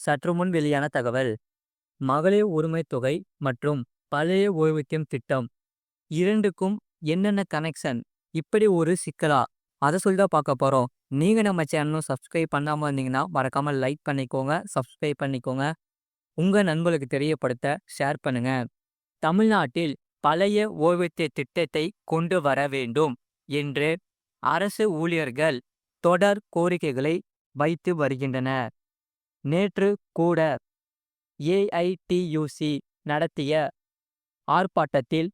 சற்று முன் வெளியான தகவல். மகளிர் உரிமைத் தொகை மற்றும் பழைய ஓய்வூதியம் திட்டம் இரண்டுக்கும் என்னென்ன கனெக்ஷன்? இப்படி ஒரு சிக்கலா? அதை சொல்லி தான் பார்க்க போறோம். நீங்க நம்ம சேனலும் சப்ஸ்கிரைப் பண்ணாம இருந்தீங்கன்னா மறக்காம லைக் பண்ணிக்கோங்க, சப்ஸ்கிரைப் பண்ணிக்கோங்க. உங்க நண்பர்களுக்கு தெரியப்படுத்த ஷேர் பண்ணுங்க. தமிழ்நாட்டில் பழைய ஓய்வூதிய திட்டத்தை கொண்டு வர வேண்டும் என்று அரசு ஊழியர்கள் தொடர் கோரிக்கைகளை வைத்து வருகின்றனர். நேற்று கூட ஏஐடியூசி நடத்திய ஆர்ப்பாட்டத்தில்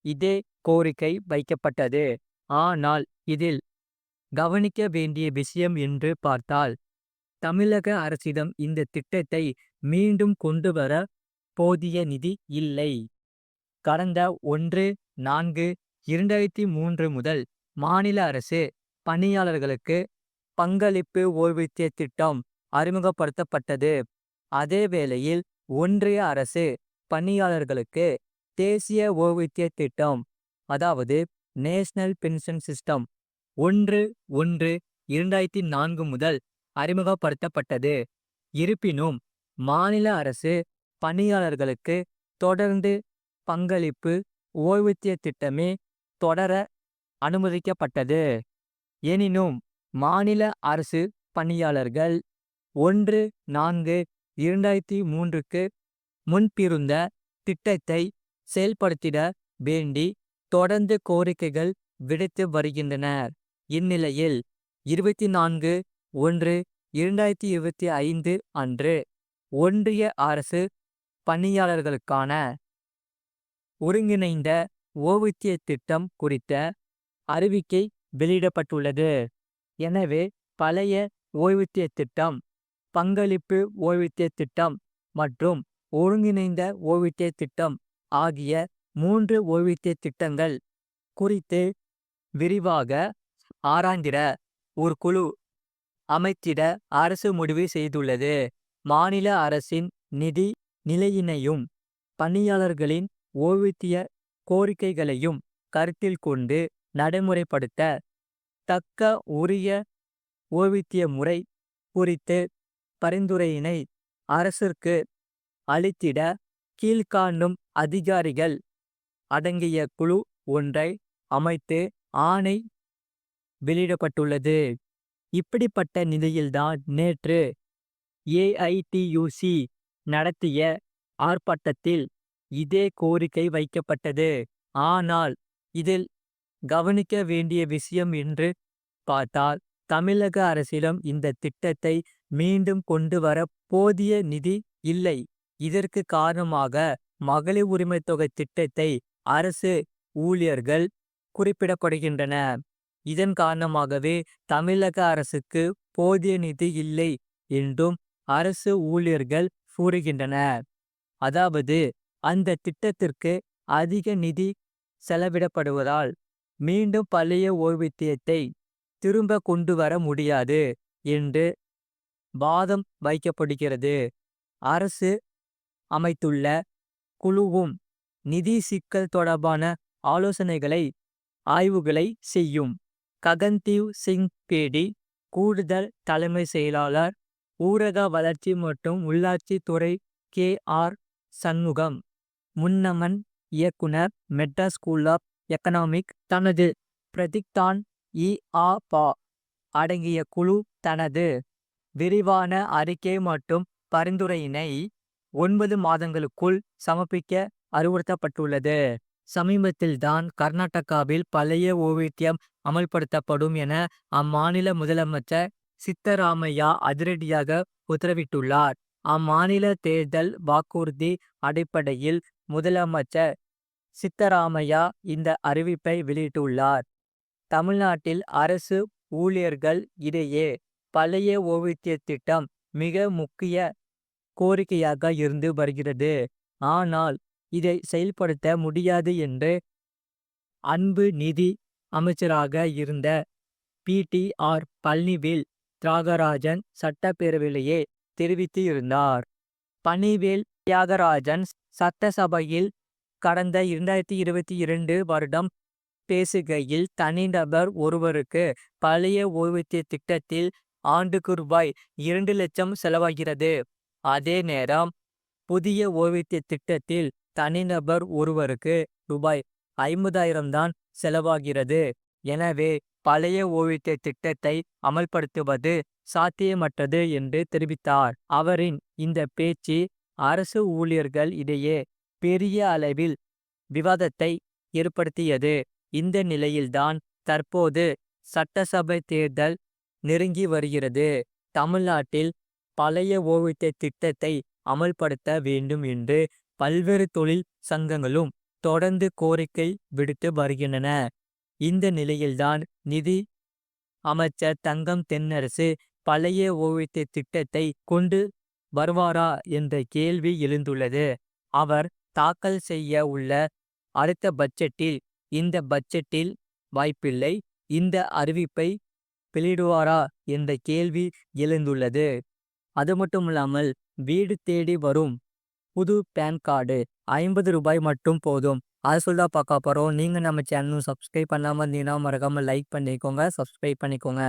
இதே கோரிக்கை வைக்கப்பட்டது. ஆனால் இதில் கவனிக்க வேண்டிய விஷயம் என்று பார்த்தால், தமிழக அரசிடம் இந்த திட்டத்தை மீண்டும் கொண்டு வர போதிய நிதி இல்லை. கடந்த 1/4/2003 முதல் மாநில அரசு பணியாளர்களுக்கு பங்களிப்பு ஓய்வூதிய திட்டம் அறிமுகப்படுத்தப்பட்டது. அதே வேளையில் ஒன்றிய அரசு பணியாளர்களுக்கு தேசிய ஓய்வூதிய திட்டம், அதாவது நேஷனல் பென்ஷன் சிஸ்டம் 1/1/2004 முதல் அறிமுகப்படுத்தப்பட்டது. இருப்பினும் மாநில அரசு பணியாளர்களுக்கு தொடர்ந்து பங்களிப்பு ஓய்வூதிய திட்டமே தொடர அனுமதிக்கப்பட்டது. எனினும் மாநில அரசு பணியாளர்கள் 1/4/2003க்கு முன்பிருந்த திட்டத்தை செயல்படுத்திட வேண்டி தொடர்ந்து கோரிக்கைகள் விடுத்து வருகின்றனர். இந்நிலையில் 24/1/2025 அன்று ஒன்றிய அரசு பணியாளர்களுக்கான ஒருங்கிணைந்த ஓய்வூதிய திட்டம் குறித்த அறிவிக்கை வெளியிடப்பட்டுள்ளது. எனவே பழைய ஓய்வூதிய திட்டம், பங்களிப்பு ஓய்வூதிய திட்டம் மற்றும் ஒருங்கிணைந்த ஓய்வூதிய திட்டம் ஆகிய 3 ஓய்வூதிய திட்டங்கள் குறித்து விரிவாக ஆராய்ந்திட ஒரு குழு அமைத்திட அரசு முடிவு செய்துள்ளது. மாநில அரசின் நிதி நிலையினையும் பணியாளர்களின் ஓய்வூதிய கோரிக்கைகளையும் கருத்தில் கொண்டு நடைமுறைப்படுத்த தக்க உரிய ஓய்வூதிய முறை குறித்து பரிந்துரையினை அரசிற்கு அளித்திட கீழ்காணும் அதிகாரிகள் அடங்கிய குழு ஒன்றை அமைத்து ஆணை வெளியிடப்பட்டுள்ளது. இப்படிப்பட்ட நிலையில்தான் நேற்று ஏஐடியூசி நடத்திய ஆர்ப்பாட்டத்தில் இதே கோரிக்கை வைக்கப்பட்டது. ஆனால் இதில் கவனிக்க வேண்டிய விஷயம் என்று பார்த்தால், தமிழக அரசிடம் இந்த திட்டத்தை மீண்டும் கொண்டு வர போதிய நிதி இல்லை. இதற்கு காரணமாக மகளிர் உரிமைத் தொகை திட்டத்தை அரசு ஊழியர்கள் குறிப்பிடப்படுகின்றன. இதன் காரணமாகவே தமிழக அரசுக்கு போதிய நிதி இல்லை என்றும் அரசு ஊழியர்கள் கூறுகின்றனர். அதாவது அந்த திட்டத்திற்கு அதிக நிதி செலவிடப்படுவதால் மீண்டும் பழைய ஓய்வூதியத்தை திரும்ப கொண்டு வர முடியாது என்று வாதம் வைக்கப்படுகிறது. அரசு அமைத்துள்ள குழுவும் நிதி சிக்கல் தொடர்பான ஆலோசனைகளை ஆய்வுகளை செய்யும். ககன்தீவ் சிங் பேடி, கூடுதல் தலைமை செயலாளர், ஊரக வளர்ச்சி மற்றும் உள்ளாட்சி துறை KR சண்முகம், முன்னமன் இயக்குனர், மெட்ராஸ் ஸ்கூல் ஆஃப் எக்கனாமிக், தனது பிரதிக்தான் இ.ஆ.பா அடங்கிய குழு தனது விரிவான அறிக்கை மற்றும் பரிந்துரையினை 9 மாதங்களுக்குள் சமர்ப்பிக்க அறிவுறுத்தப்பட்டுள்ளது. சமீபத்தில்தான் கர்நாடகாவில் பழைய ஓய்வூதியம் அமல்படுத்தப்படும் என அம்மாநில முதலமைச்சர் சித்தராமையா அதிரடியாக உத்தரவிட்டுள்ளார். அம்மாநில தேர்தல் வாக்குறுதி அடிப்படையில் முதலமைச்சர் சித்தராமையா இந்த அறிவிப்பை வெளியிட்டுள்ளார். தமிழ்நாட்டில் அரசு ஊழியர்கள் இடையே பழைய ஓய்வூதிய திட்டம் மிக முக்கிய கோரிக்கையாக இருந்து வருகிறது. ஆனால் இதை செயல்படுத்த முடியாது என்று அன்பு நிதி அமைச்சராக இருந்த PTR பழனிவேல் தியாகராஜன் சட்டப்பேரவையிலேயே தெரிவித்து இருந்தார். பழனிவேல் தியாகராஜன் சட்டசபையில் கடந்த 2022 வருடம் பேசுகையில், தனிநபர் ஒருவருக்கு பழைய ஓய்வூதிய திட்டத்தில் ஆண்டுக்கு ரூபாய் 2 லட்சம் செலவாகிறது. அதே நேரம் புதிய ஓய்வூதிய திட்டத்தில் தனிநபர் ஒருவருக்கு ரூபாய் 50,000 தான் செலவாகிறது. எனவே பழைய ஓய்வூதிய திட்டத்தை அமல்படுத்துவது சாத்தியமற்றது என்று தெரிவித்தார். அவரின் இந்த பேச்சு அரசு ஊழியர்கள் இடையே பெரிய அளவில் விவாதத்தை ஏற்படுத்தியது. இந்த நிலையில்தான் தற்போது சட்டசபை தேர்தல் நெருங்கி வருகிறது. தமிழ்நாட்டில் பழைய ஓய்வூதிய திட்டத்தை அமல்படுத்த வேண்டும் என்று பல்வேறு தொழில் சங்கங்களும் தொடர்ந்து கோரிக்கை விடுத்து வருகின்றன. இந்த நிலையில்தான் நிதி அமைச்சர் தங்கம் தென்னரசு பழைய ஓய்வூதிய திட்டத்தை கொண்டு வருவாரா என்ற கேள்வி எழுந்துள்ளது. அவர் தாக்கல் செய்ய உள்ள அடுத்த பட்ஜெட்டில் இந்த பட்ஜெட்டில் வாய்ப்பில்லை. இந்த அறிவிப்பை வெளியிடுவாரா என்ற கேள்வி எழுந்துள்ளது. அது மட்டுமில்லாமல் வீடு தேடி வரும் புது பேன் கார்டு 50 ரூபாய் மட்டும் போதும். அதை சொல்ல பார்க்க போகிறோம். நீங்கள் நம்ம சேனலும் சப்ஸ்கிரைப் பண்ணாமல் இருந்தீங்கன்னா மறக்காமல் லைக் பண்ணிக்கோங்க, சப்ஸ்கிரைப் பண்ணிக்கோங்க.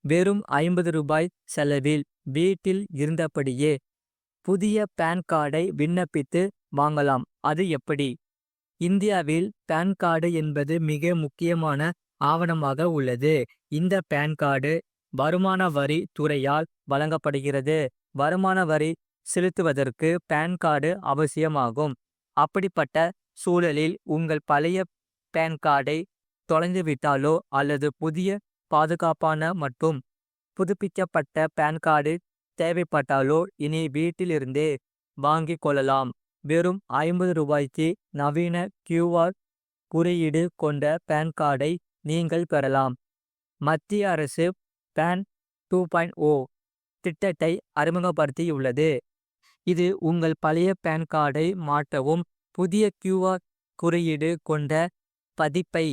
வெறும் 50 ரூபாய் செலவில் வீட்டில் இருந்தபடியே புதிய பேன் கார்டை விண்ணப்பித்து வாங்கலாம். அது எப்படி? இந்தியாவில் பேன் கார்டு என்பது மிக முக்கியமான ஆவணமாக உள்ளது. இந்த பேன் கார்டு வருமான வரி துறையால் வழங்கப்படுகிறது. வருமான வரி செலுத்துவதற்கு பேன் கார்டு அவசியமாகும். அப்படிப்பட்ட சூழலில் உங்கள் பழைய பேன் கார்டை தொலைந்துவிட்டாலோ அல்லது புதிய பாதுகாப்பான மற்றும் புதுப்பிக்கப்பட்ட பேன் கார்டு தேவைப்பட்டாலோ இனி வீட்டிலிருந்தே வாங்கிக் கொள்ளலாம். வெறும் 50 ரூபாய்க்கு நவீன QR குறியீடு கொண்ட பேன் கார்டை நீங்கள் பெறலாம். மத்திய அரசு பேன் 2.0 திட்டத்தை அறிமுகப்படுத்தியுள்ளது. இது உங்கள் பழைய பேன் கார்டை மாற்றவும் புதிய QR குறியீடு கொண்ட பதிப்பை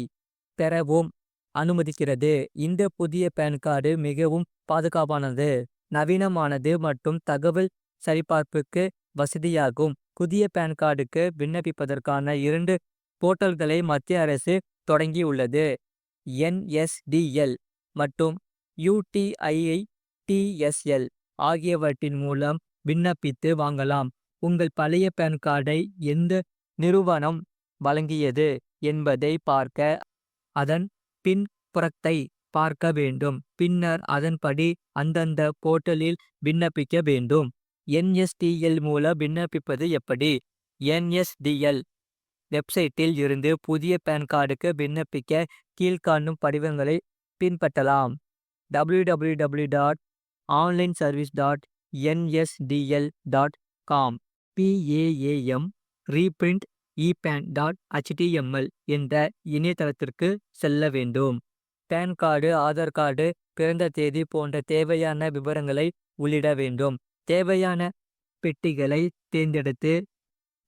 பெறவும் அனுமதிக்கிறது. இந்த புதிய பேன் கார்டு மிகவும் பாதுகாப்பானது, நவீனமானது மற்றும் தகவல் சரிபார்ப்புக்கு வசதியாகும். புதிய பேன் கார்டுக்கு விண்ணப்பிப்பதற்கான 2 போர்ட்டல்களை மத்திய அரசு தொடங்கியுள்ளது. NSDL மற்றும் UTITSL ஆகியவற்றின் மூலம் விண்ணப்பித்து வாங்கலாம். உங்கள் பழைய பேன் கார்டை எந்த நிறுவனம் வழங்கியது என்பதை பார்க்க அதன் பின்புறத்தை பார்க்க வேண்டும். பின்னர் அதன்படி அந்தந்த போர்ட்டலில் விண்ணப்பிக்க வேண்டும். NSDL மூலம் விண்ணப்பிப்பது எப்படி? NSDL வெப்சைட்டில் இருந்து புதிய பேன் கார்டுக்கு விண்ணப்பிக்க கீழ்காணும் படிவங்களை பின்பற்றலாம். www.onlineservice.nsdl.com PAAM reprint epan.html என்ற இணையதளத்திற்கு செல்ல வேண்டும். பேன் கார்டு, ஆதார் கார்டு, பிறந்த தேதி போன்ற தேவையான விவரங்களை உள்ளிட வேண்டும். தேவையான பெட்டிகளை தேர்ந்தெடுத்து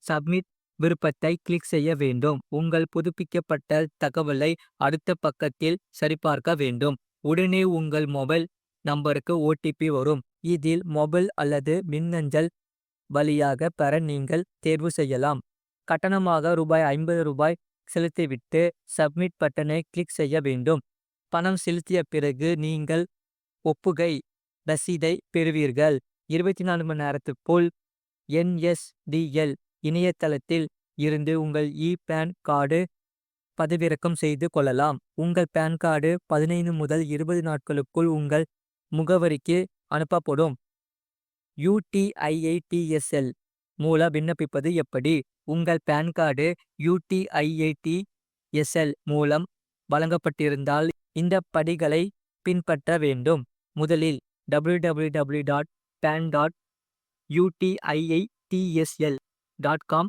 சப்மிட் விருப்பத்தை கிளிக் செய்ய வேண்டும். உங்கள் புதுப்பிக்கப்பட்ட தகவலை அடுத்த பக்கத்தில் சரிபார்க்க வேண்டும். உடனே உங்கள் மொபைல் நம்பருக்கு OTP வரும். இதில் மொபைல் அல்லது மின்னஞ்சல் வழியாக பெற நீங்கள் தேர்வு செய்யலாம். கட்டணமாக ரூபாய் 50 செலுத்திவிட்டு சப்மிட் பட்டனை கிளிக் செய்ய வேண்டும். பணம் செலுத்திய பிறகு நீங்கள் ஒப்புகை ரசீதை பெறுவீர்கள். 24 மணி நேரத்துக்குள் NSDL இணையதளத்தில் இருந்து உங்கள் பேன் கார்டு பதிவிறக்கம் செய்து கொள்ளலாம். உங்கள் பேன் கார்டு 15 முதல் 20 நாட்களுக்குள் உங்கள் முகவரிக்கு அனுப்பப்படும். UTITSL மூலம் விண்ணப்பிப்பது எப்படி? உங்கள் பேன் கார்டு UTITSL மூலம் வழங்கப்பட்டிருந்தால் இந்த படிகளை பின்பற்ற வேண்டும். முதலில் www.pan.utitsl.com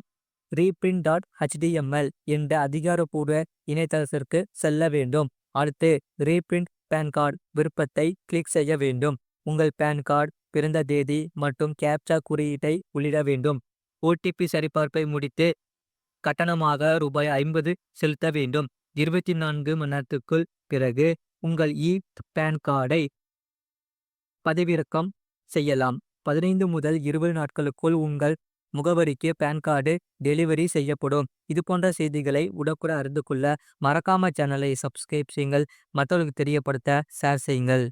reprint.html என்ற அதிகாரப்பூர்வ இணையதளத்திற்கு செல்ல வேண்டும். அடுத்து ரீபிரிண்ட் பேன் கார்டு விருப்பத்தை கிளிக் செய்ய வேண்டும். உங்கள் பேன் கார்டு, பிறந்த தேதி மற்றும் கேப்சா குறியீட்டை உள்ளிட வேண்டும். OTP சரிபார்ப்பை முடித்து கட்டணமாக ரூபாய் 50 செலுத்த வேண்டும். 24 மணி நேரத்துக்குள் பிறகு உங்கள் பேன் கார்டை பதிவிறக்கம் செய்யலாம். 15 முதல் 20 நாட்களுக்குள் உங்கள் முகவரிக்கு பேன் கார்டு டெலிவரி செய்யப்படும். இது போன்ற செய்திகளை உடனுக்குடன் அறிந்து கொள்ள மறக்காம சேனலை சப்ஸ்கிரைப் செய்யுங்கள். மற்றவர்களுக்கு தெரியப்படுத்த ஷேர் செய்யுங்கள்.